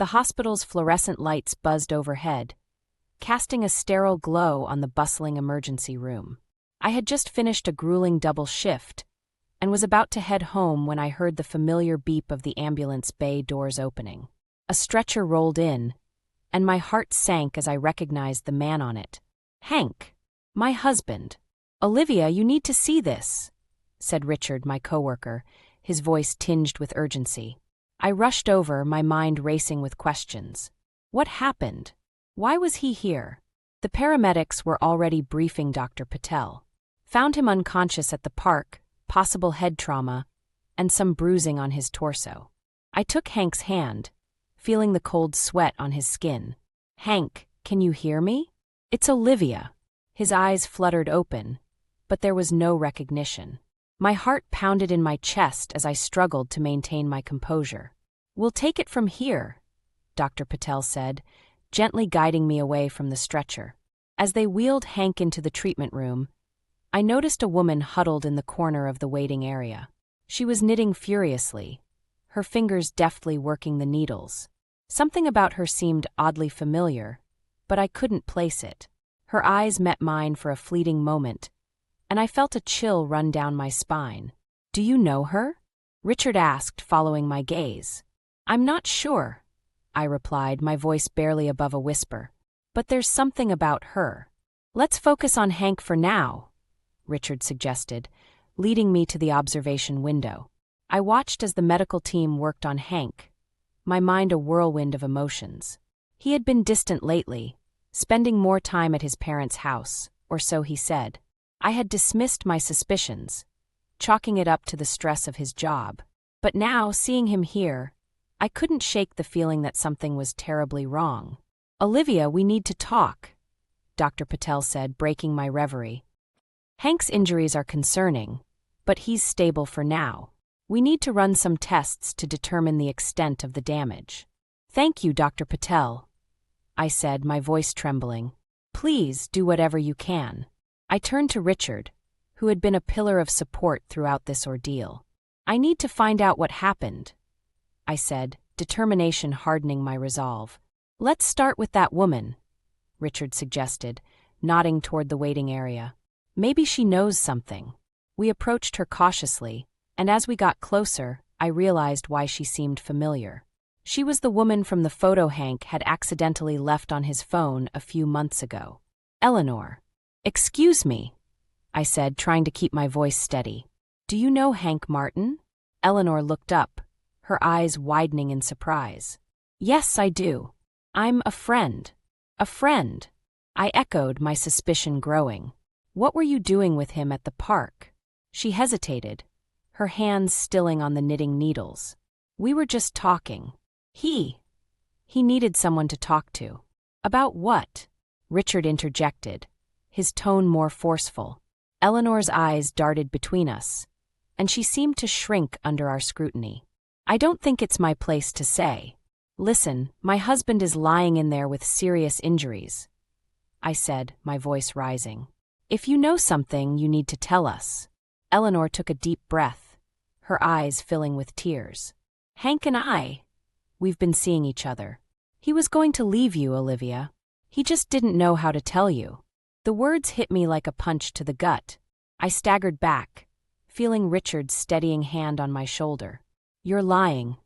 The hospital's fluorescent lights buzzed overhead, casting a sterile glow on the bustling emergency room. I had just finished a grueling double shift and was about to head home when I heard the familiar beep of the ambulance bay doors opening. A stretcher rolled in, and my heart sank as I recognized the man on it. Hank, my husband. "Olivia, you need to see this," said Richard, my coworker, his voice tinged with urgency. I rushed over, my mind racing with questions. What happened? Why was he here? The paramedics were already briefing Dr. Patel. Found him unconscious at the park, possible head trauma, and some bruising on his torso. I took Hank's hand, feeling the cold sweat on his skin. "Hank, can you hear me? It's Olivia." His eyes fluttered open, but there was no recognition. My heart pounded in my chest as I struggled to maintain my composure. "We'll take it from here," Dr. Patel said, gently guiding me away from the stretcher. As they wheeled Hank into the treatment room, I noticed a woman huddled in the corner of the waiting area. She was knitting furiously, her fingers deftly working the needles. Something about her seemed oddly familiar, but I couldn't place it. Her eyes met mine for a fleeting moment, and I felt a chill run down my spine. "Do you know her?" Richard asked, following my gaze. "I'm not sure," I replied, my voice barely above a whisper. "But there's something about her." "Let's focus on Hank for now," Richard suggested, leading me to the observation window. I watched as the medical team worked on Hank, my mind a whirlwind of emotions. He had been distant lately, spending more time at his parents' house, or so he said. I had dismissed my suspicions, chalking it up to the stress of his job. But now, seeing him here, I couldn't shake the feeling that something was terribly wrong. "Olivia, we need to talk," Dr. Patel said, breaking my reverie. "Hank's injuries are concerning, but he's stable for now. We need to run some tests to determine the extent of the damage." "Thank you, Dr. Patel," I said, my voice trembling. "Please do whatever you can." I turned to Richard, who had been a pillar of support throughout this ordeal. "I need to find out what happened," I said, determination hardening my resolve. "Let's start with that woman," Richard suggested, nodding toward the waiting area. "Maybe she knows something." We approached her cautiously, and as we got closer, I realized why she seemed familiar. She was the woman from the photo Hank had accidentally left on his phone a few months ago. "Eleanor." "Excuse me," I said, trying to keep my voice steady. "Do you know Hank Martin?" Eleanor looked up, her eyes widening in surprise. "Yes, I do. I'm a friend." "A friend?" I echoed, my suspicion growing. "What were you doing with him at the park?" She hesitated, her hands stilling on the knitting needles. "We were just talking. He needed someone to talk to." "About what?" Richard interjected, his tone more forceful. Eleanor's eyes darted between us, and she seemed to shrink under our scrutiny. "I don't think it's my place to say. Listen, my husband is lying in there with serious injuries," I said, my voice rising. "If you know something, you need to tell us." Eleanor took a deep breath, her eyes filling with tears. "Hank and we've been seeing each other. He was going to leave you, Olivia. He just didn't know how to tell you." The words hit me like a punch to the gut. I staggered back, feeling Richard's steadying hand on my shoulder. "You're lying,"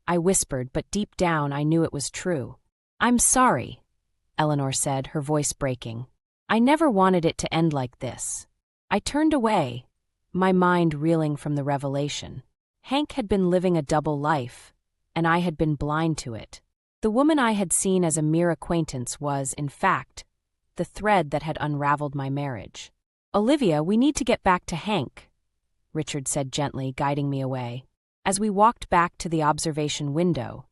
I whispered, but deep down I knew it was true. "I'm sorry," Eleanor said, her voice breaking. "I never wanted it to end like this." I turned away, my mind reeling from the revelation. Hank had been living a double life, and I had been blind to it. The woman I had seen as a mere acquaintance was, in fact, the thread that had unraveled my marriage. "Olivia, we need to get back to Hank," Richard said gently, guiding me away. As we walked back to the observation window,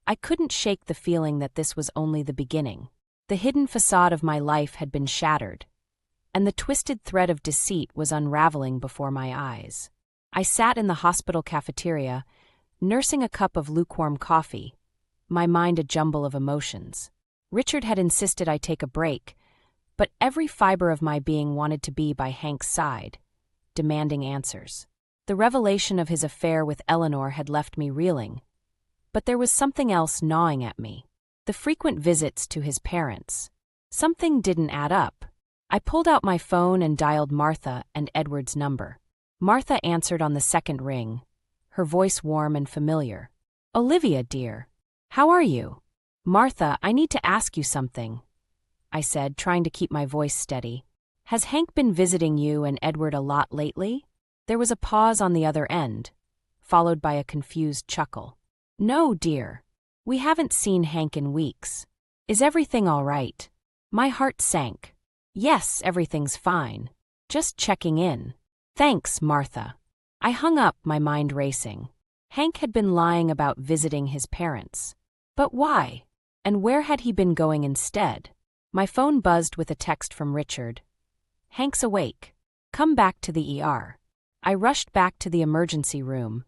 I couldn't shake the feeling that this was only the beginning. The hidden facade of my life had been shattered, and the twisted thread of deceit was unraveling before my eyes. I sat in the hospital cafeteria, nursing a cup of lukewarm coffee, my mind a jumble of emotions. Richard had insisted I take a break, but every fiber of my being wanted to be by Hank's side, demanding answers. The revelation of his affair with Eleanor had left me reeling, But there was something else gnawing at me. The frequent visits to his parents. Something didn't add up. I pulled out my phone and dialed Martha and Edward's number. Martha answered on the second ring, her voice warm and familiar. "Olivia, dear. How are you?" "Martha, I need to ask you something," I said, trying to keep my voice steady. "Has Hank been visiting you and Edward a lot lately?" There was a pause on the other end, followed by a confused chuckle. "No, dear. We haven't seen Hank in weeks. Is everything all right?" My heart sank. "Yes, everything's fine. Just checking in." "Thanks, Martha." I hung up, my mind racing. Hank had been lying about visiting his parents. But why? And where had he been going instead? My phone buzzed with a text from Richard. "Hank's awake. Come back to the ER." I rushed back to the emergency room,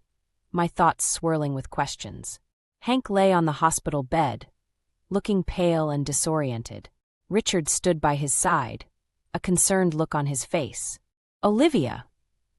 my thoughts swirling with questions. Hank lay on the hospital bed, looking pale and disoriented. Richard stood by his side, a concerned look on his face. "Olivia,"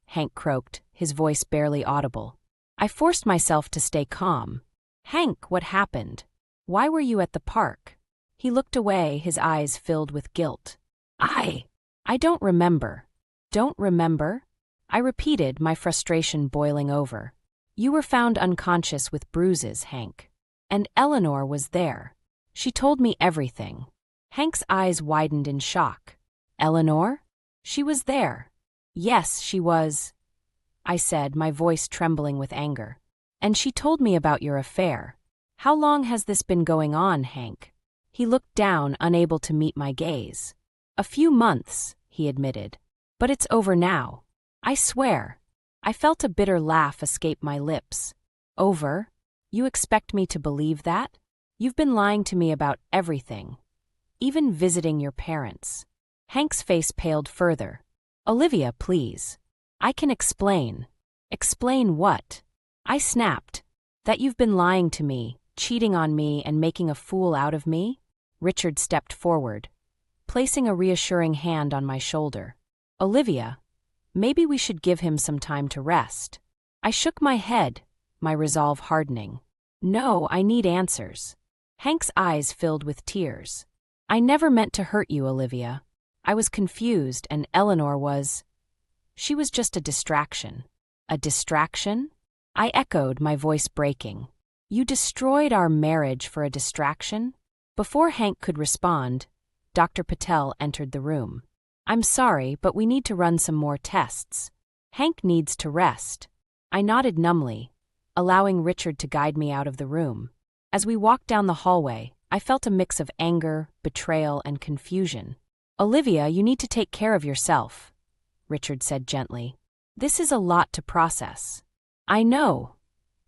Hank croaked, his voice barely audible. I forced myself to stay calm. "Hank, what happened? Why were you at the park?" He looked away, his eyes filled with guilt. I don't remember." "Don't remember?" I repeated, my frustration boiling over. "You were found unconscious with bruises, Hank. And Eleanor was there. She told me everything." Hank's eyes widened in shock. "Eleanor? She was there." "Yes, she was," I said, my voice trembling with anger. "And she told me about your affair. How long has this been going on, Hank?" He looked down, unable to meet my gaze. "A few months," he admitted. "But it's over now. I swear." I felt a bitter laugh escape my lips. "Over? You expect me to believe that? You've been lying to me about everything. Even visiting your parents." Hank's face paled further. "Olivia, please. I can explain." "Explain what?" I snapped. "That you've been lying to me, cheating on me, and making a fool out of me?" Richard stepped forward, placing a reassuring hand on my shoulder. "Olivia, maybe we should give him some time to rest." I shook my head, my resolve hardening. "No, I need answers." Hank's eyes filled with tears. "I never meant to hurt you, Olivia. I was confused, and Eleanor was... She was just a distraction." "A distraction?" I echoed, my voice breaking. "You destroyed our marriage for a distraction?" Before Hank could respond, Dr. Patel entered the room. "I'm sorry, but we need to run some more tests. Hank needs to rest." I nodded numbly, allowing Richard to guide me out of the room. As we walked down the hallway, I felt a mix of anger, betrayal, and confusion. "Olivia, you need to take care of yourself," Richard said gently. "This is a lot to process." "I know,"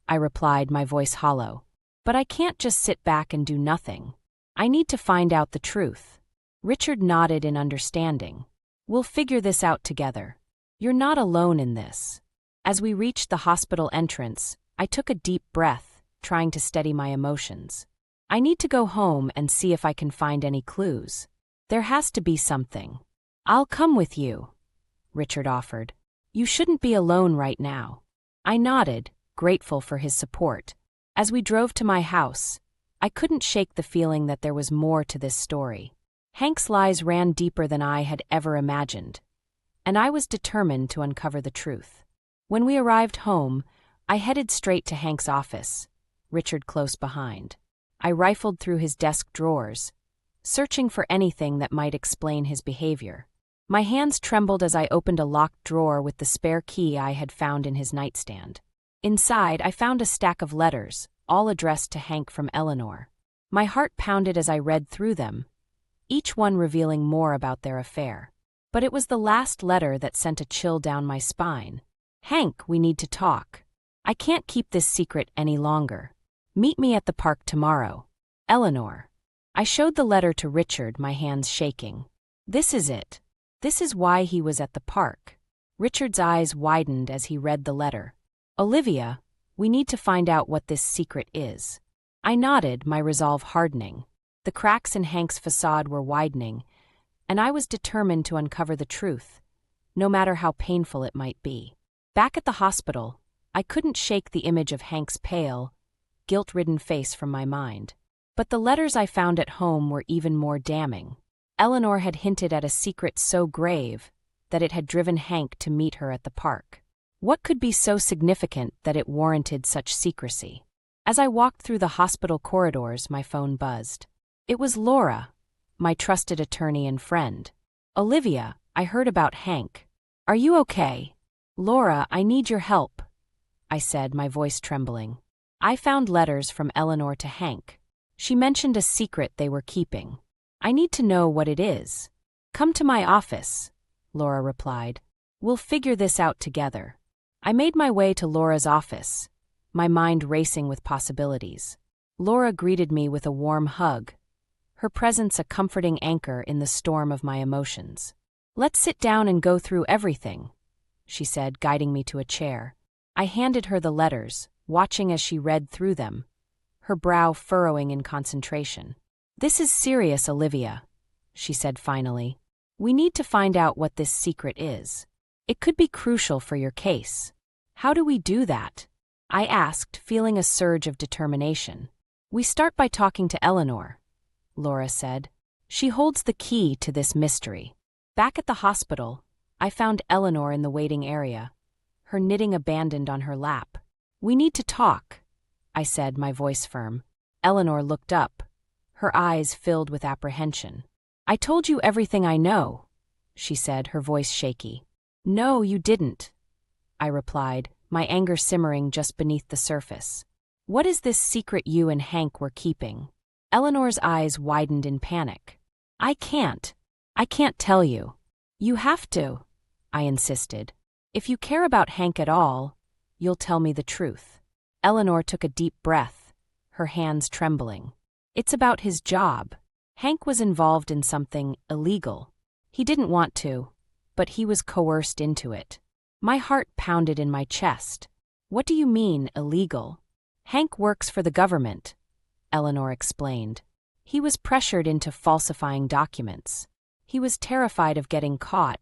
I replied, my voice hollow. "But I can't just sit back and do nothing. I need to find out the truth." Richard nodded in understanding. "We'll figure this out together. You're not alone in this." As we reached the hospital entrance, I took a deep breath, trying to steady my emotions. I need to go home and see if I can find any clues. There has to be something. "I'll come with you," Richard offered. "You shouldn't be alone right now." I nodded, grateful for his support. As we drove to my house, I couldn't shake the feeling that there was more to this story. Hank's lies ran deeper than I had ever imagined, and I was determined to uncover the truth. When we arrived home, I headed straight to Hank's office, Richard close behind. I rifled through his desk drawers, searching for anything that might explain his behavior. My hands trembled as I opened a locked drawer with the spare key I had found in his nightstand. Inside, I found a stack of letters, all addressed to Hank from Eleanor. My heart pounded as I read through them, each one revealing more about their affair. But it was the last letter that sent a chill down my spine. "Hank, we need to talk. I can't keep this secret any longer. Meet me at the park tomorrow. Eleanor." I showed the letter to Richard, my hands shaking. "This is it. This is why he was at the park." Richard's eyes widened as he read the letter. "Olivia, we need to find out what this secret is." I nodded, my resolve hardening. The cracks in Hank's facade were widening, and I was determined to uncover the truth, no matter how painful it might be. Back at the hospital, I couldn't shake the image of Hank's pale, guilt-ridden face from my mind. But the letters I found at home were even more damning. Eleanor had hinted at a secret so grave that it had driven Hank to meet her at the park. What could be so significant that it warranted such secrecy? As I walked through the hospital corridors, my phone buzzed. It was Laura, my trusted attorney and friend. "Olivia, I heard about Hank. Are you okay?" "Laura, I need your help," I said, my voice trembling. I found letters from Eleanor to Hank. She mentioned a secret they were keeping. "I need to know what it is." "Come to my office," Laura replied. "We'll figure this out together." I made my way to Laura's office, my mind racing with possibilities. Laura greeted me with a warm hug, her presence a comforting anchor in the storm of my emotions. "Let's sit down and go through everything," she said, guiding me to a chair. I handed her the letters, watching as she read through them, her brow furrowing in concentration. "This is serious, Olivia," she said finally. "We need to find out what this secret is. It could be crucial for your case." "How do we do that?" I asked, feeling a surge of determination. "We start by talking to Eleanor," Laura said. "She holds the key to this mystery." Back at the hospital, I found Eleanor in the waiting area, her knitting abandoned on her lap. "We need to talk," I said, my voice firm. Eleanor looked up, her eyes filled with apprehension. "I told you everything I know," she said, her voice shaky. "No, you didn't," I replied, my anger simmering just beneath the surface. "What is this secret you and Hank were keeping?" Eleanor's eyes widened in panic. I can't tell you." "You have to," I insisted. "If you care about Hank at all, you'll tell me the truth." Eleanor took a deep breath, her hands trembling. "It's about his job. Hank was involved in something illegal. He didn't want to, but he was coerced into it." My heart pounded in my chest. "What do you mean, illegal?" "Hank works for the government," Eleanor explained. "He was pressured into falsifying documents. He was terrified of getting caught,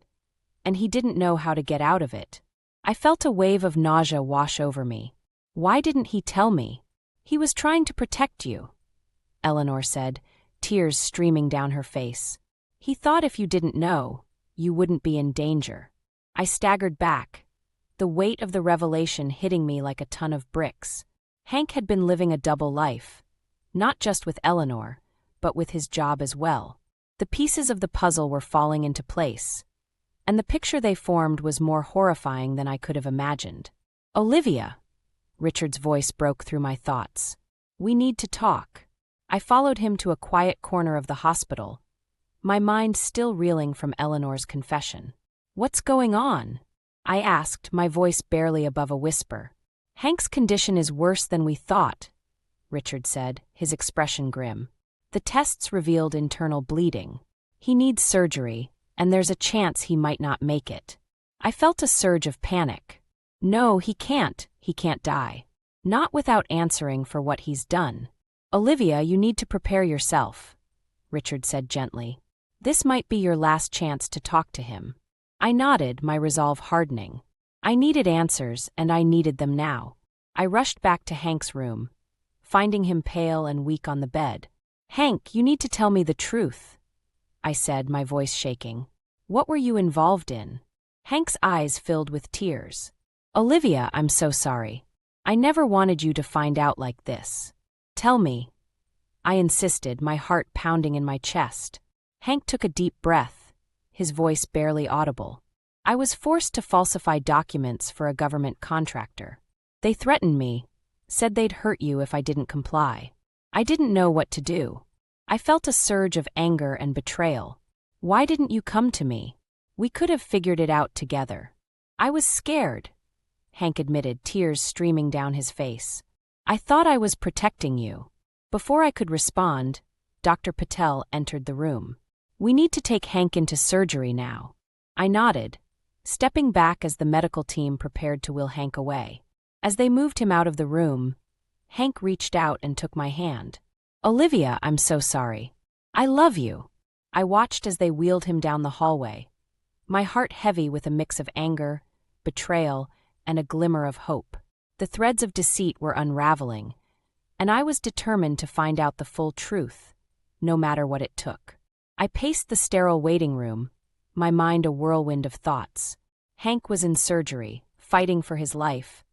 and he didn't know how to get out of it." I felt a wave of nausea wash over me. "Why didn't he tell me?" "He was trying to protect you," Eleanor said, tears streaming down her face. "He thought if you didn't know, you wouldn't be in danger." I staggered back, the weight of the revelation hitting me like a ton of bricks. Hank had been living a double life, not just with Eleanor, but with his job as well. The pieces of the puzzle were falling into place, and the picture they formed was more horrifying than I could have imagined. "Olivia," Richard's voice broke through my thoughts. "We need to talk." I followed him to a quiet corner of the hospital, my mind still reeling from Eleanor's confession. "What's going on?" I asked, my voice barely above a whisper. "Hank's condition is worse than we thought," Richard said, his expression grim. "The tests revealed internal bleeding. He needs surgery, and there's a chance he might not make it." I felt a surge of panic. "No, he can't die. Not without answering for what he's done." "Olivia, you need to prepare yourself," Richard said gently. "This might be your last chance to talk to him." I nodded, my resolve hardening. I needed answers, and I needed them now. I rushed back to Hank's room, finding him pale and weak on the bed. "Hank, you need to tell me the truth," I said, my voice shaking. "What were you involved in?" Hank's eyes filled with tears. "Olivia, I'm so sorry. I never wanted you to find out like this. Tell me," I insisted, my heart pounding in my chest. Hank took a deep breath, his voice barely audible. "I was forced to falsify documents for a government contractor. They threatened me, said they'd hurt you if I didn't comply. I didn't know what to do. I felt a surge of anger and betrayal. Why didn't you come to me? We could have figured it out together." "I was scared," Hank admitted, tears streaming down his face. "I thought I was protecting you." Before I could respond, Dr. Patel entered the room. "We need to take Hank into surgery now." I nodded, stepping back as the medical team prepared to wheel Hank away. As they moved him out of the room, Hank reached out and took my hand. "Olivia, I'm so sorry. I love you." I watched as they wheeled him down the hallway, my heart heavy with a mix of anger, betrayal, and a glimmer of hope. The threads of deceit were unraveling, and I was determined to find out the full truth, no matter what it took. I paced the sterile waiting room, my mind a whirlwind of thoughts. Hank was in surgery, fighting for his life,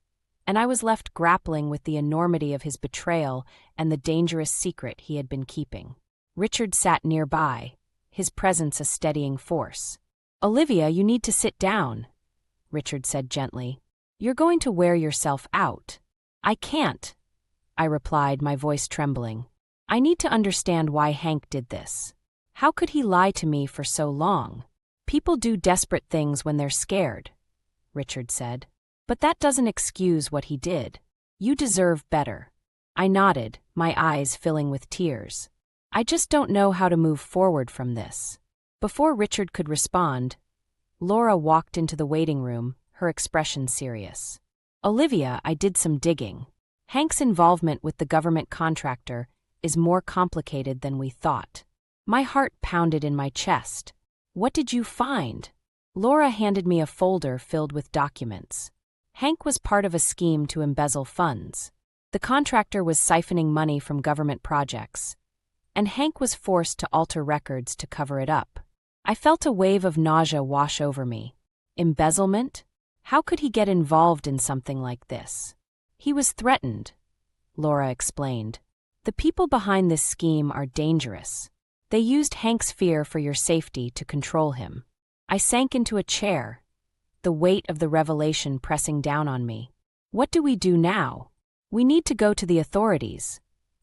and I was left grappling with the enormity of his betrayal and the dangerous secret he had been keeping. Richard sat nearby, his presence a steadying force. "Olivia, you need to sit down," Richard said gently. "You're going to wear yourself out." "I can't," I replied, my voice trembling. "I need to understand why Hank did this. How could he lie to me for so long?" "People do desperate things when they're scared," Richard said. "But that doesn't excuse what he did. You deserve better." I nodded, my eyes filling with tears. "I just don't know how to move forward from this." Before Richard could respond, Laura walked into the waiting room, her expression serious. "Olivia, I did some digging. Hank's involvement with the government contractor is more complicated than we thought." My heart pounded in my chest. "What did you find?" Laura handed me a folder filled with documents. Hank was part of a scheme to embezzle funds. The contractor was siphoning money from government projects, and Hank was forced to alter records to cover it up. I felt a wave of nausea wash over me. Embezzlement? How could he get involved in something like this? "He was threatened," Laura explained. "The people behind this scheme are dangerous. They used Hank's fear for your safety to control him." I sank into a chair, the weight of the revelation pressing down on me. "What do we do now?" "We need to go to the authorities,"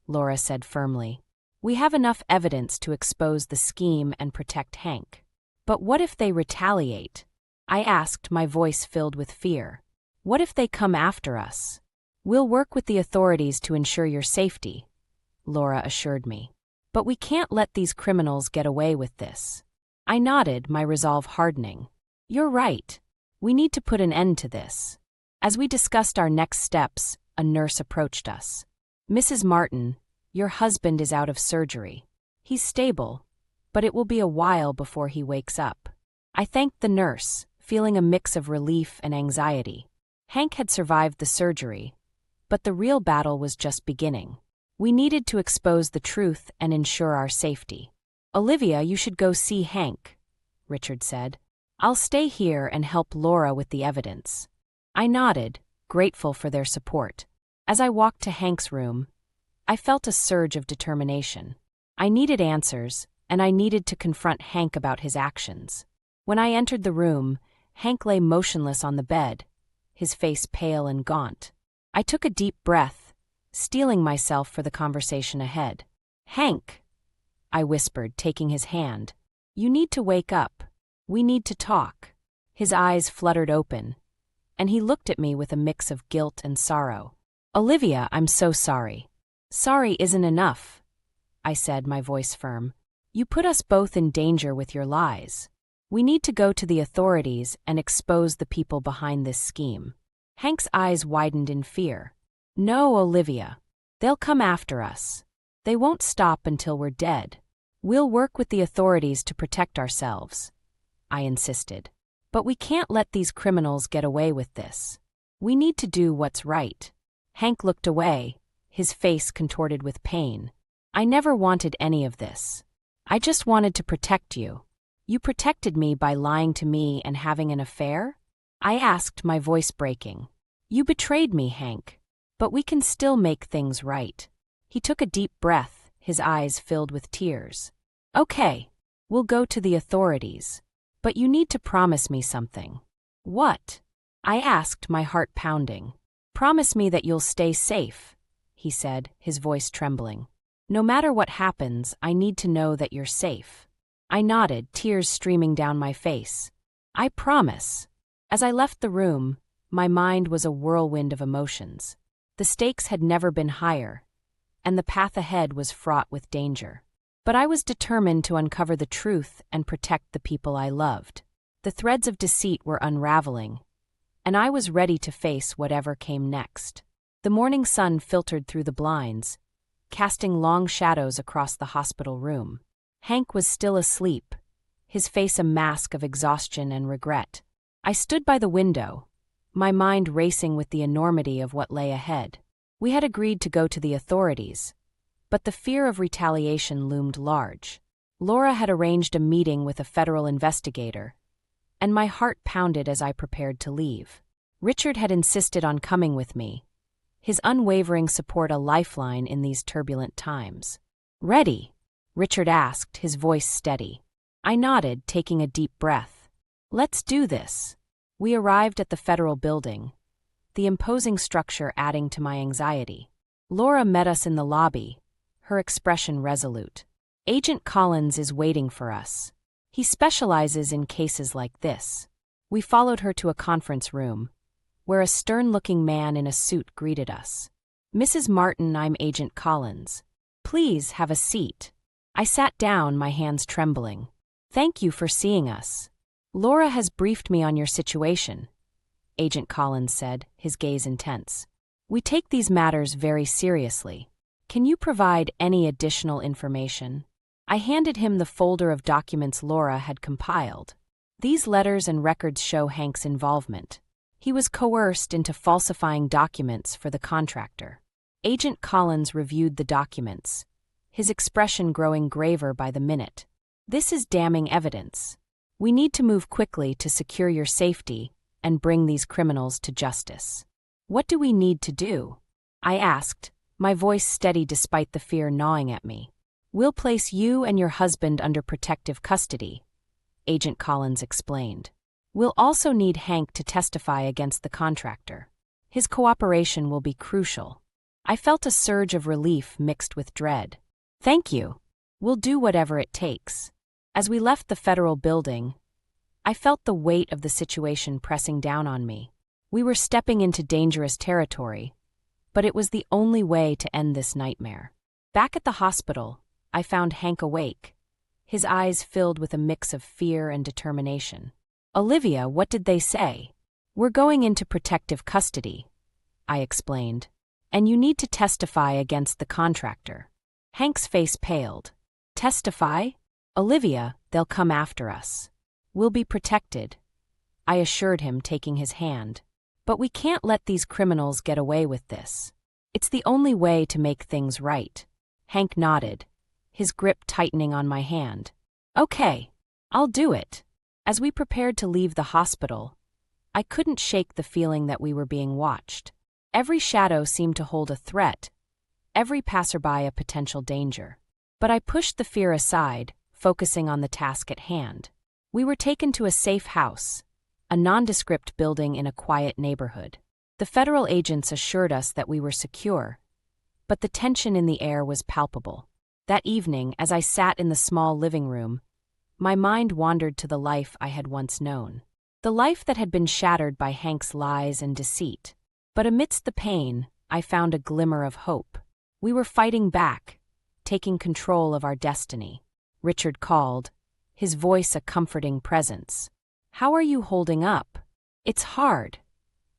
Laura said firmly. "We have enough evidence to expose the scheme and protect Hank." "But what if they retaliate?" I asked, my voice filled with fear. "What if they come after us?" "We'll work with the authorities to ensure your safety," Laura assured me. "But we can't let these criminals get away with this." I nodded, my resolve hardening. "You're right. We need to put an end to this." As we discussed our next steps, a nurse approached us. "Mrs. Martin, your husband is out of surgery. He's stable, but it will be a while before he wakes up." I thanked the nurse, feeling a mix of relief and anxiety. Hank had survived the surgery, but the real battle was just beginning. We needed to expose the truth and ensure our safety. "Olivia, you should go see Hank," Richard said. "I'll stay here and help Laura with the evidence." I nodded, grateful for their support. As I walked to Hank's room, I felt a surge of determination. I needed answers, and I needed to confront Hank about his actions. When I entered the room, Hank lay motionless on the bed, his face pale and gaunt. I took a deep breath, steeling myself for the conversation ahead. "Hank," I whispered, taking his hand. "You need to wake up. We need to talk." His eyes fluttered open, and he looked at me with a mix of guilt and sorrow. "Olivia, I'm so sorry." "Sorry isn't enough," I said, my voice firm. "You put us both in danger with your lies. We need to go to the authorities and expose the people behind this scheme." Hank's eyes widened in fear. "No, Olivia. They'll come after us. They won't stop until we're dead. We'll work with the authorities to protect ourselves," I insisted. "But we can't let these criminals get away with this. We need to do what's right." Hank looked away, his face contorted with pain. "I never wanted any of this. I just wanted to protect you." "You protected me by lying to me and having an affair?" I asked, my voice breaking. "You betrayed me, Hank. But we can still make things right." He took a deep breath, his eyes filled with tears. "Okay, we'll go to the authorities. But you need to promise me something." "What?" I asked, my heart pounding. "Promise me that you'll stay safe," he said, his voice trembling. "No matter what happens, I need to know that you're safe." I nodded, tears streaming down my face. "I promise." As I left the room, my mind was a whirlwind of emotions. The stakes had never been higher, and the path ahead was fraught with danger. But I was determined to uncover the truth and protect the people I loved. The threads of deceit were unraveling, and I was ready to face whatever came next. The morning sun filtered through the blinds, casting long shadows across the hospital room. Hank was still asleep, his face a mask of exhaustion and regret. I stood by the window, my mind racing with the enormity of what lay ahead. We had agreed to go to the authorities, but the fear of retaliation loomed large. Laura had arranged a meeting with a federal investigator, and my heart pounded as I prepared to leave. Richard had insisted on coming with me, his unwavering support a lifeline in these turbulent times. "Ready?" Richard asked, his voice steady. I nodded, taking a deep breath. "Let's do this." We arrived at the federal building, the imposing structure adding to my anxiety. Laura met us in the lobby, her expression resolute. "Agent Collins is waiting for us. He specializes in cases like this." We followed her to a conference room, where a stern-looking man in a suit greeted us. "Mrs. Martin, I'm Agent Collins. Please have a seat." I sat down, my hands trembling. "Thank you for seeing us. Laura has briefed me on your situation," Agent Collins said, his gaze intense. "We take these matters very seriously. Can you provide any additional information?" I handed him the folder of documents Laura had compiled. These letters and records show Hank's involvement. He was coerced into falsifying documents for the contractor. Agent Collins reviewed the documents, his expression growing graver by the minute. "This is damning evidence. We need to move quickly to secure your safety and bring these criminals to justice." "What do we need to do?" I asked, my voice steady despite the fear gnawing at me. "We'll place you and your husband under protective custody," Agent Collins explained. "We'll also need Hank to testify against the contractor. His cooperation will be crucial." I felt a surge of relief mixed with dread. "Thank you. We'll do whatever it takes." As we left the federal building, I felt the weight of the situation pressing down on me. We were stepping into dangerous territory, but it was the only way to end this nightmare. Back at the hospital, I found Hank awake, his eyes filled with a mix of fear and determination. "Olivia, what did they say?" "We're going into protective custody," I explained, "and you need to testify against the contractor." Hank's face paled. "Testify? Olivia, they'll come after us. We'll be protected," I assured him, taking his hand. "But we can't let these criminals get away with this. It's the only way to make things right." Hank nodded, his grip tightening on my hand. "Okay, I'll do it." As we prepared to leave the hospital, I couldn't shake the feeling that we were being watched. Every shadow seemed to hold a threat, every passerby a potential danger. But I pushed the fear aside, focusing on the task at hand. We were taken to a safe house, a nondescript building in a quiet neighborhood. The federal agents assured us that we were secure, but the tension in the air was palpable. That evening, as I sat in the small living room, my mind wandered to the life I had once known. The life that had been shattered by Hank's lies and deceit. But amidst the pain, I found a glimmer of hope. We were fighting back, taking control of our destiny. Richard called, his voice a comforting presence. "How are you holding up?" "It's hard,"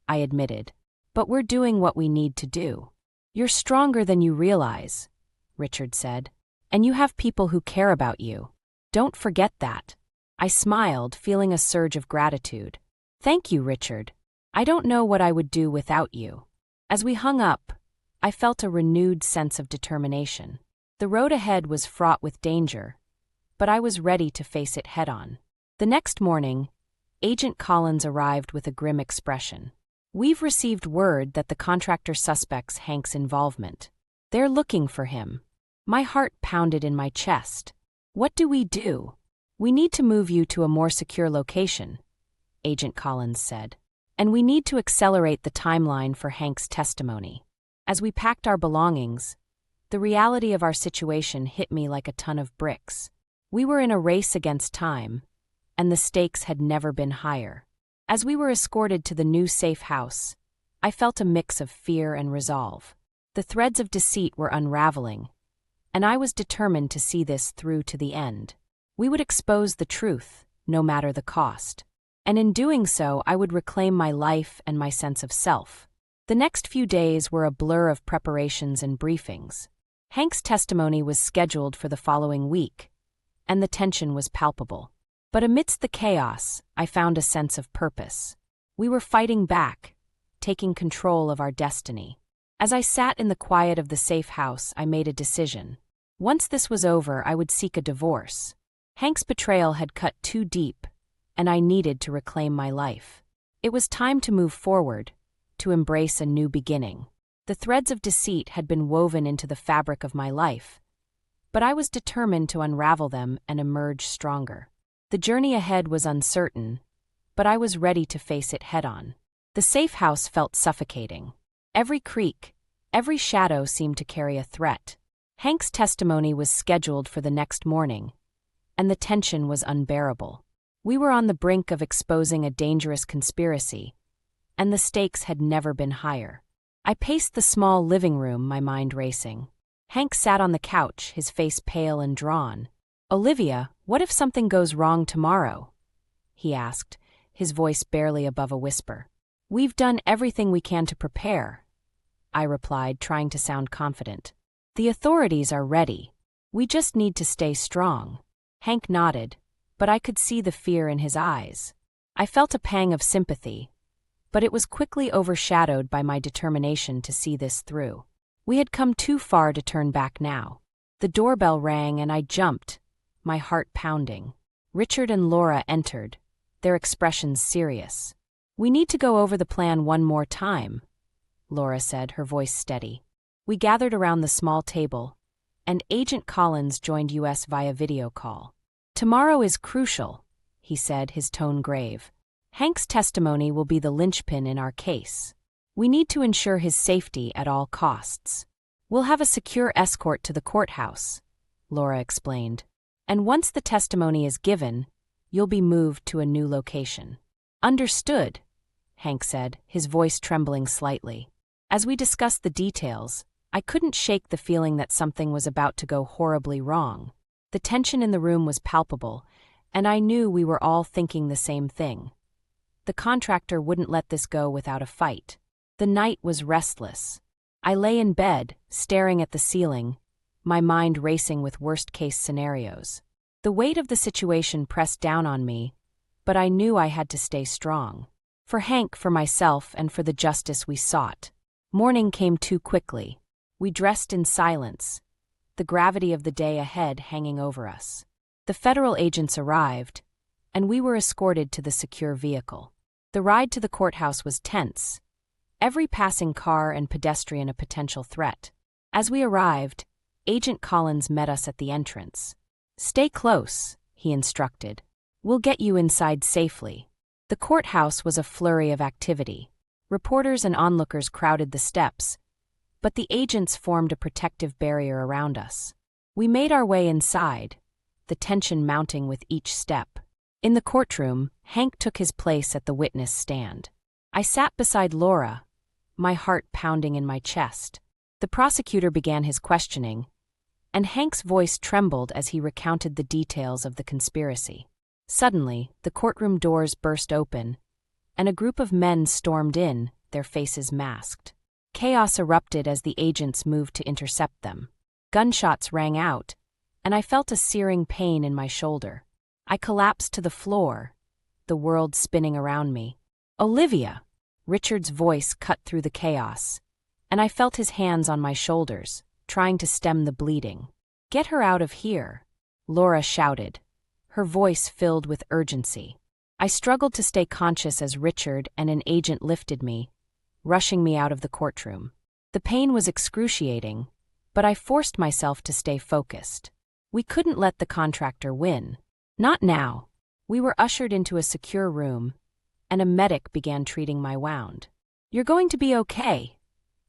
I admitted, "but we're doing what we need to do." "You're stronger than you realize," Richard said, "and you have people who care about you. Don't forget that." I smiled, feeling a surge of gratitude. "Thank you, Richard. I don't know what I would do without you." As we hung up, I felt a renewed sense of determination. The road ahead was fraught with danger, but I was ready to face it head-on. The next morning, Agent Collins arrived with a grim expression. "We've received word that the contractor suspects Hank's involvement. They're looking for him." My heart pounded in my chest. "What do we do?" "We need to move you to a more secure location," Agent Collins said. "And we need to accelerate the timeline for Hank's testimony." As we packed our belongings, the reality of our situation hit me like a ton of bricks. We were in a race against time, and the stakes had never been higher. As we were escorted to the new safe house, I felt a mix of fear and resolve. The threads of deceit were unraveling, and I was determined to see this through to the end. We would expose the truth, no matter the cost. And in doing so, I would reclaim my life and my sense of self. The next few days were a blur of preparations and briefings. Hank's testimony was scheduled for the following week, and the tension was palpable. But amidst the chaos, I found a sense of purpose. We were fighting back, taking control of our destiny. As I sat in the quiet of the safe house, I made a decision. Once this was over, I would seek a divorce. Hank's betrayal had cut too deep, and I needed to reclaim my life. It was time to move forward, to embrace a new beginning. The threads of deceit had been woven into the fabric of my life, but I was determined to unravel them and emerge stronger. The journey ahead was uncertain, but I was ready to face it head-on. The safe house felt suffocating. Every creak, every shadow seemed to carry a threat. Hank's testimony was scheduled for the next morning, and the tension was unbearable. We were on the brink of exposing a dangerous conspiracy, and the stakes had never been higher. I paced the small living room, my mind racing. Hank sat on the couch, his face pale and drawn. "Olivia, what if something goes wrong tomorrow?" he asked, his voice barely above a whisper. "We've done everything we can to prepare," I replied, trying to sound confident. "The authorities are ready. We just need to stay strong." Hank nodded, but I could see the fear in his eyes. I felt a pang of sympathy, but it was quickly overshadowed by my determination to see this through. We had come too far to turn back now. The doorbell rang and I jumped, my heart pounding. Richard and Laura entered, their expressions serious. "We need to go over the plan one more time," Laura said, her voice steady. We gathered around the small table, and Agent Collins joined us via video call. "Tomorrow is crucial," he said, his tone grave. "Hank's testimony will be the linchpin in our case. We need to ensure his safety at all costs. We'll have a secure escort to the courthouse," Laura explained. "And once the testimony is given, you'll be moved to a new location." "Understood," Hank said, his voice trembling slightly. As we discussed the details, I couldn't shake the feeling that something was about to go horribly wrong. The tension in the room was palpable, and I knew we were all thinking the same thing. The contractor wouldn't let this go without a fight. The night was restless. I lay in bed, staring at the ceiling, my mind racing with worst-case scenarios. The weight of the situation pressed down on me, but I knew I had to stay strong. For Hank, for myself, and for the justice we sought. Morning came too quickly. We dressed in silence, the gravity of the day ahead hanging over us. The federal agents arrived, and we were escorted to the secure vehicle. The ride to the courthouse was tense, every passing car and pedestrian a potential threat. As we arrived, Agent Collins met us at the entrance. "Stay close," he instructed. "We'll get you inside safely." The courthouse was a flurry of activity. Reporters and onlookers crowded the steps, but the agents formed a protective barrier around us. We made our way inside, the tension mounting with each step. In the courtroom, Hank took his place at the witness stand. I sat beside Laura, my heart pounding in my chest. The prosecutor began his questioning, and Hank's voice trembled as he recounted the details of the conspiracy. Suddenly, the courtroom doors burst open, and a group of men stormed in, their faces masked. Chaos erupted as the agents moved to intercept them. Gunshots rang out, and I felt a searing pain in my shoulder. I collapsed to the floor, the world spinning around me. "Olivia!" Richard's voice cut through the chaos, and I felt his hands on my shoulders, trying to stem the bleeding. "Get her out of here," Laura shouted, her voice filled with urgency. I struggled to stay conscious as Richard and an agent lifted me, rushing me out of the courtroom. The pain was excruciating, but I forced myself to stay focused. We couldn't let the contractor win. Not now. We were ushered into a secure room, and a medic began treating my wound. "You're going to be okay,"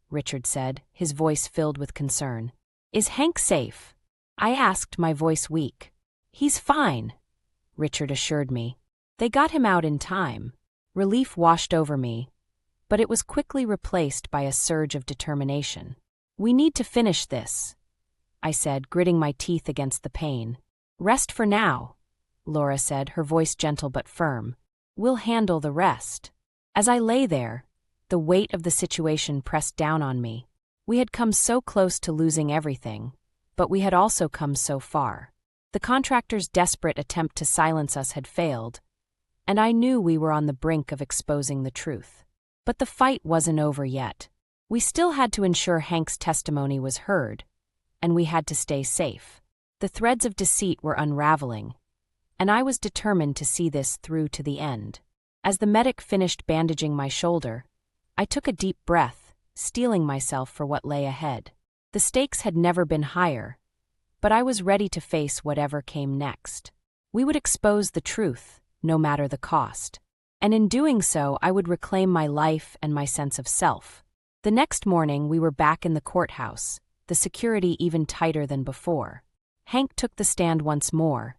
Richard said, his voice filled with concern. "Is Hank safe?" I asked, my voice weak. "He's fine," Richard assured me. They got him out in time. Relief washed over me, but it was quickly replaced by a surge of determination. "We need to finish this," I said, gritting my teeth against the pain. "Rest for now," Laura said, her voice gentle but firm. "We'll handle the rest." As I lay there, the weight of the situation pressed down on me. We had come so close to losing everything, but we had also come so far. The contractor's desperate attempt to silence us had failed, and I knew we were on the brink of exposing the truth. But the fight wasn't over yet. We still had to ensure Hank's testimony was heard, and we had to stay safe. The threads of deceit were unraveling, and I was determined to see this through to the end. As the medic finished bandaging my shoulder, I took a deep breath, steeling myself for what lay ahead. The stakes had never been higher, but I was ready to face whatever came next. We would expose the truth, no matter the cost. And in doing so, I would reclaim my life and my sense of self. The next morning, we were back in the courthouse, the security even tighter than before. Hank took the stand once more,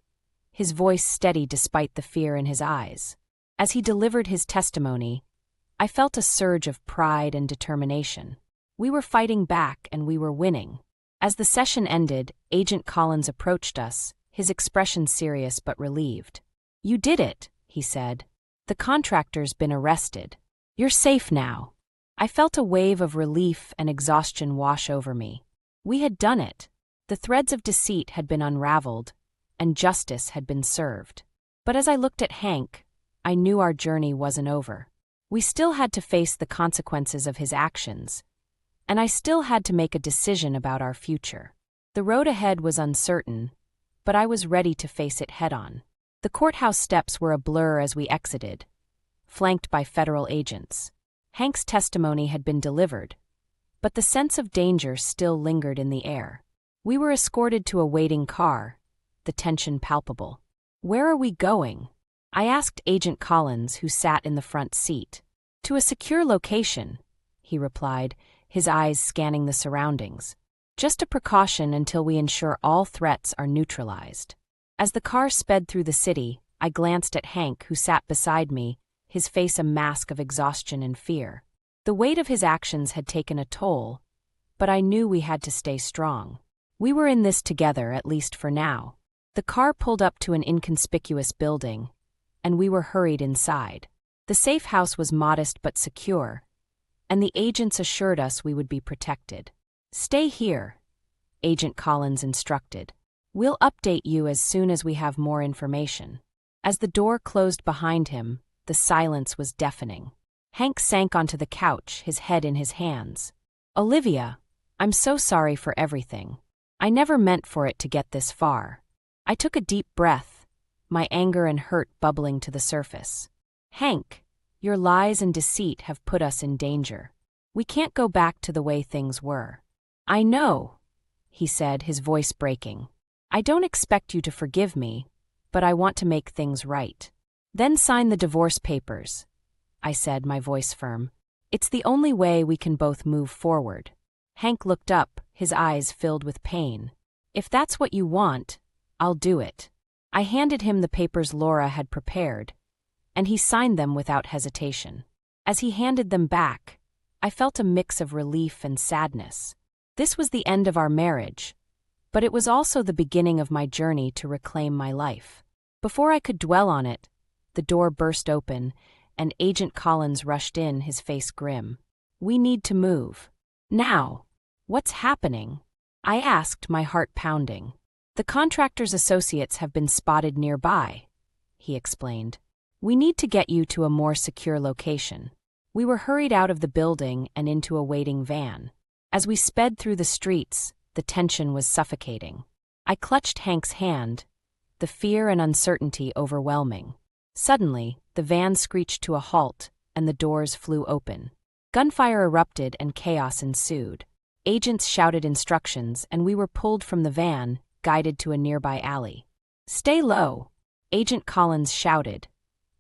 his voice steady despite the fear in his eyes. As he delivered his testimony, I felt a surge of pride and determination. We were fighting back and we were winning. As the session ended, Agent Collins approached us, his expression serious but relieved. "You did it," he said. "The contractor's been arrested. You're safe now." I felt a wave of relief and exhaustion wash over me. We had done it. The threads of deceit had been unraveled, and justice had been served. But as I looked at Hank, I knew our journey wasn't over. We still had to face the consequences of his actions, and I still had to make a decision about our future. The road ahead was uncertain, but I was ready to face it head-on. The courthouse steps were a blur as we exited, flanked by federal agents. Hank's testimony had been delivered, but the sense of danger still lingered in the air. We were escorted to a waiting car, the tension palpable. "Where are we going?" I asked Agent Collins, who sat in the front seat. "To a secure location," he replied, his eyes scanning the surroundings. "Just a precaution until we ensure all threats are neutralized." As the car sped through the city, I glanced at Hank, who sat beside me, his face a mask of exhaustion and fear. The weight of his actions had taken a toll, but I knew we had to stay strong. We were in this together, at least for now. The car pulled up to an inconspicuous building, and we were hurried inside. The safe house was modest but secure, and the agents assured us we would be protected. "Stay here," Agent Collins instructed. "We'll update you as soon as we have more information." As the door closed behind him, the silence was deafening. Hank sank onto the couch, his head in his hands. "Olivia, I'm so sorry for everything. I never meant for it to get this far." I took a deep breath, my anger and hurt bubbling to the surface. "Hank, your lies and deceit have put us in danger. We can't go back to the way things were." "I know," he said, his voice breaking. "I don't expect you to forgive me, but I want to make things right." "Then sign the divorce papers," I said, my voice firm. "It's the only way we can both move forward." Hank looked up, his eyes filled with pain. "If that's what you want, I'll do it." I handed him the papers Laura had prepared, and he signed them without hesitation. As he handed them back, I felt a mix of relief and sadness. This was the end of our marriage, but it was also the beginning of my journey to reclaim my life. Before I could dwell on it, the door burst open, and Agent Collins rushed in, his face grim. "We need to move. Now." "What's happening?" I asked, my heart pounding. "The contractor's associates have been spotted nearby," he explained. "We need to get you to a more secure location." We were hurried out of the building and into a waiting van. As we sped through the streets, the tension was suffocating. I clutched Hank's hand, the fear and uncertainty overwhelming. Suddenly, the van screeched to a halt, and the doors flew open. Gunfire erupted and chaos ensued. Agents shouted instructions, and we were pulled from the van, guided to a nearby alley. "Stay low," Agent Collins shouted,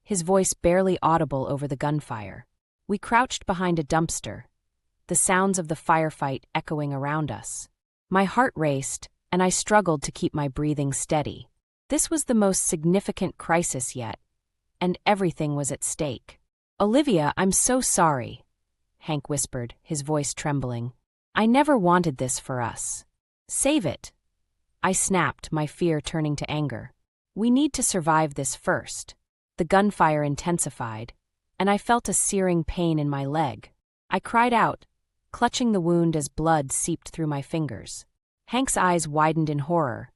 his voice barely audible over the gunfire. We crouched behind a dumpster, the sounds of the firefight echoing around us. My heart raced, and I struggled to keep my breathing steady. This was the most significant crisis yet, and everything was at stake. "Olivia, I'm so sorry," Hank whispered, his voice trembling. "I never wanted this for us." "Save it," I snapped, my fear turning to anger. "We need to survive this first." The gunfire intensified, and I felt a searing pain in my leg. I cried out, clutching the wound as blood seeped through my fingers. Hank's eyes widened in horror,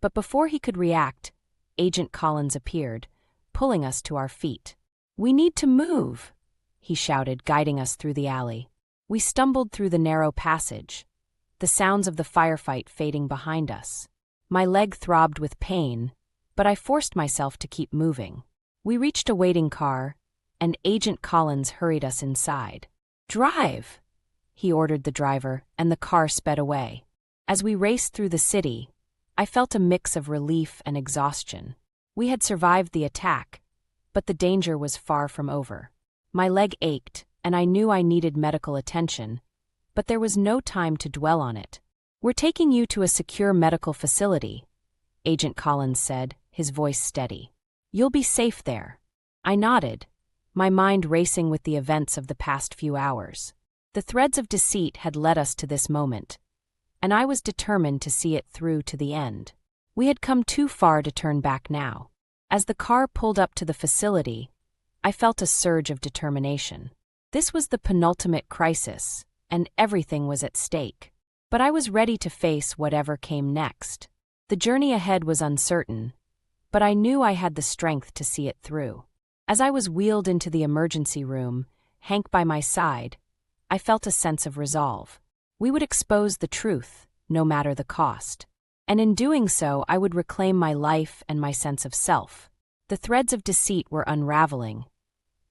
but before he could react, Agent Collins appeared, pulling us to our feet. "We need to move," he shouted, guiding us through the alley. We stumbled through the narrow passage, the sounds of the firefight fading behind us. My leg throbbed with pain, but I forced myself to keep moving. We reached a waiting car, and Agent Collins hurried us inside. "Drive!" he ordered the driver, and the car sped away. As we raced through the city, I felt a mix of relief and exhaustion. We had survived the attack, but the danger was far from over. My leg ached, and I knew I needed medical attention, but there was no time to dwell on it. "We're taking you to a secure medical facility," Agent Collins said, his voice steady. "You'll be safe there." I nodded, my mind racing with the events of the past few hours. The threads of deceit had led us to this moment, and I was determined to see it through to the end. We had come too far to turn back now. As the car pulled up to the facility, I felt a surge of determination. This was the penultimate crisis, and everything was at stake. But I was ready to face whatever came next. The journey ahead was uncertain, but I knew I had the strength to see it through. As I was wheeled into the emergency room, Hank by my side, I felt a sense of resolve. We would expose the truth, no matter the cost. And in doing so, I would reclaim my life and my sense of self. The threads of deceit were unraveling,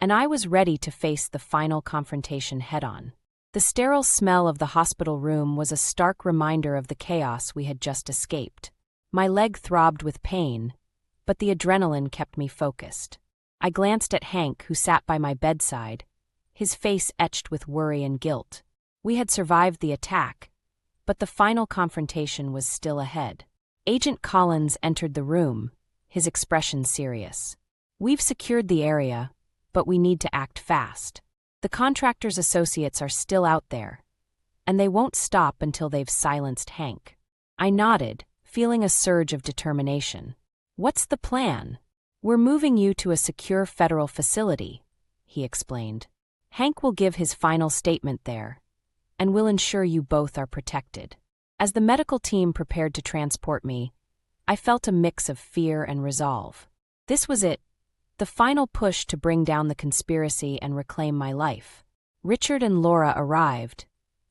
and I was ready to face the final confrontation head-on. The sterile smell of the hospital room was a stark reminder of the chaos we had just escaped. My leg throbbed with pain, but the adrenaline kept me focused. I glanced at Hank, who sat by my bedside, his face etched with worry and guilt. We had survived the attack, but the final confrontation was still ahead. Agent Collins entered the room, his expression serious. "We've secured the area, but we need to act fast. The contractor's associates are still out there, and they won't stop until they've silenced Hank." I nodded, feeling a surge of determination. "What's the plan?" "We're moving you to a secure federal facility," he explained. "Hank will give his final statement there, and we'll ensure you both are protected." As the medical team prepared to transport me, I felt a mix of fear and resolve. This was it, the final push to bring down the conspiracy and reclaim my life. Richard and Laura arrived,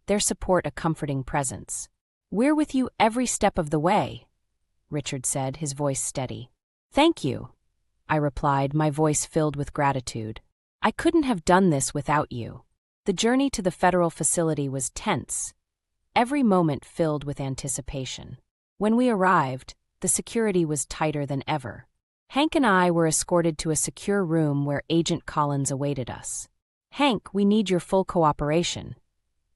their support a comforting presence. "We're with you every step of the way," Richard said, his voice steady. "Thank you," I replied, my voice filled with gratitude. "I couldn't have done this without you." The journey to the federal facility was tense, every moment filled with anticipation. When we arrived, the security was tighter than ever. Hank and I were escorted to a secure room where Agent Collins awaited us. "Hank, we need your full cooperation,"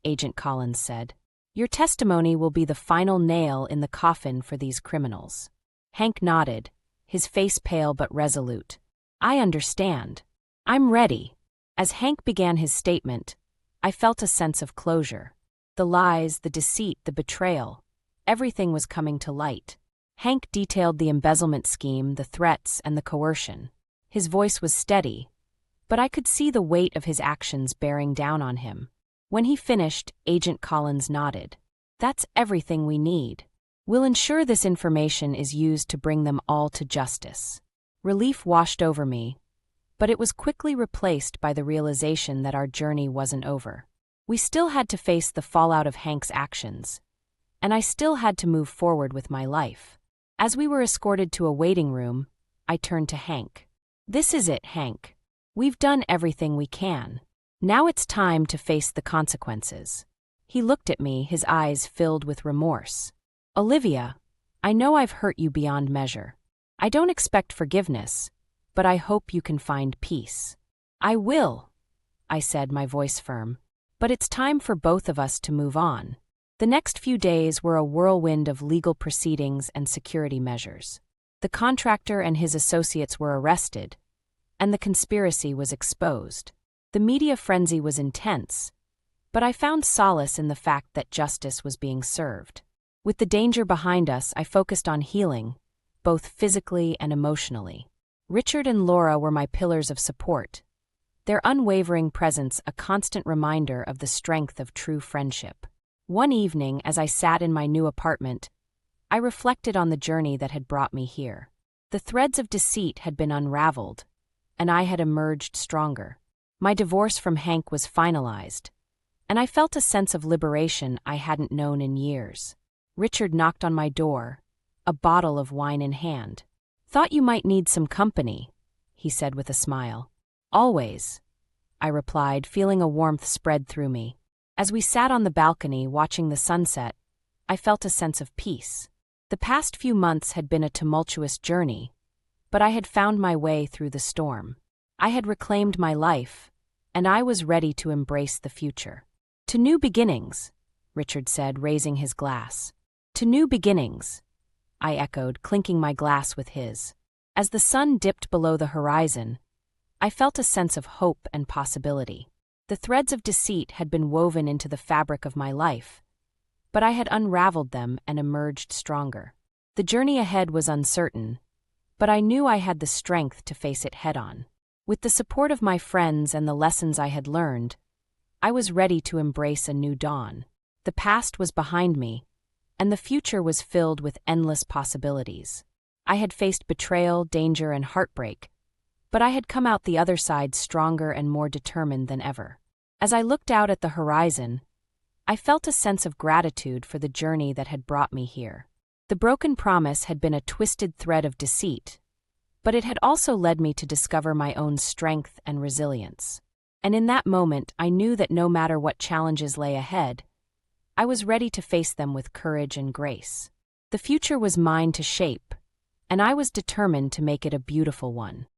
Agent Collins said. "Your testimony will be the final nail in the coffin for these criminals." Hank nodded, his face pale but resolute. "I understand. I'm ready." As Hank began his statement, I felt a sense of closure. The lies, the deceit, the betrayal, everything was coming to light. Hank detailed the embezzlement scheme, the threats, and the coercion. His voice was steady, but I could see the weight of his actions bearing down on him. When he finished, Agent Collins nodded. "That's everything we need. We'll ensure this information is used to bring them all to justice." Relief washed over me, but it was quickly replaced by the realization that our journey wasn't over. We still had to face the fallout of Hank's actions, and I still had to move forward with my life. As we were escorted to a waiting room, I turned to Hank. "This is it, Hank. We've done everything we can. Now it's time to face the consequences." He looked at me, his eyes filled with remorse. "Olivia, I know I've hurt you beyond measure. I don't expect forgiveness, but I hope you can find peace." "I will," I said, my voice firm. "But it's time for both of us to move on." The next few days were a whirlwind of legal proceedings and security measures. The contractor and his associates were arrested, and the conspiracy was exposed. The media frenzy was intense, but I found solace in the fact that justice was being served. With the danger behind us, I focused on healing, both physically and emotionally. Richard and Laura were my pillars of support, their unwavering presence a constant reminder of the strength of true friendship. One evening, as I sat in my new apartment, I reflected on the journey that had brought me here. The threads of deceit had been unraveled, and I had emerged stronger. My divorce from Hank was finalized, and I felt a sense of liberation I hadn't known in years. Richard knocked on my door, a bottle of wine in hand. "Thought you might need some company," he said with a smile. "Always," I replied, feeling a warmth spread through me. As we sat on the balcony watching the sunset, I felt a sense of peace. The past few months had been a tumultuous journey, but I had found my way through the storm. I had reclaimed my life, and I was ready to embrace the future. "To new beginnings," Richard said, raising his glass. "To new beginnings," I echoed, clinking my glass with his. As the sun dipped below the horizon, I felt a sense of hope and possibility. The threads of deceit had been woven into the fabric of my life, but I had unraveled them and emerged stronger. The journey ahead was uncertain, but I knew I had the strength to face it head-on. With the support of my friends and the lessons I had learned, I was ready to embrace a new dawn. The past was behind me, and the future was filled with endless possibilities. I had faced betrayal, danger, and heartbreak, but I had come out the other side stronger and more determined than ever. As I looked out at the horizon, I felt a sense of gratitude for the journey that had brought me here. The broken promise had been a twisted thread of deceit, but it had also led me to discover my own strength and resilience. And in that moment, I knew that no matter what challenges lay ahead, I was ready to face them with courage and grace. The future was mine to shape, and I was determined to make it a beautiful one.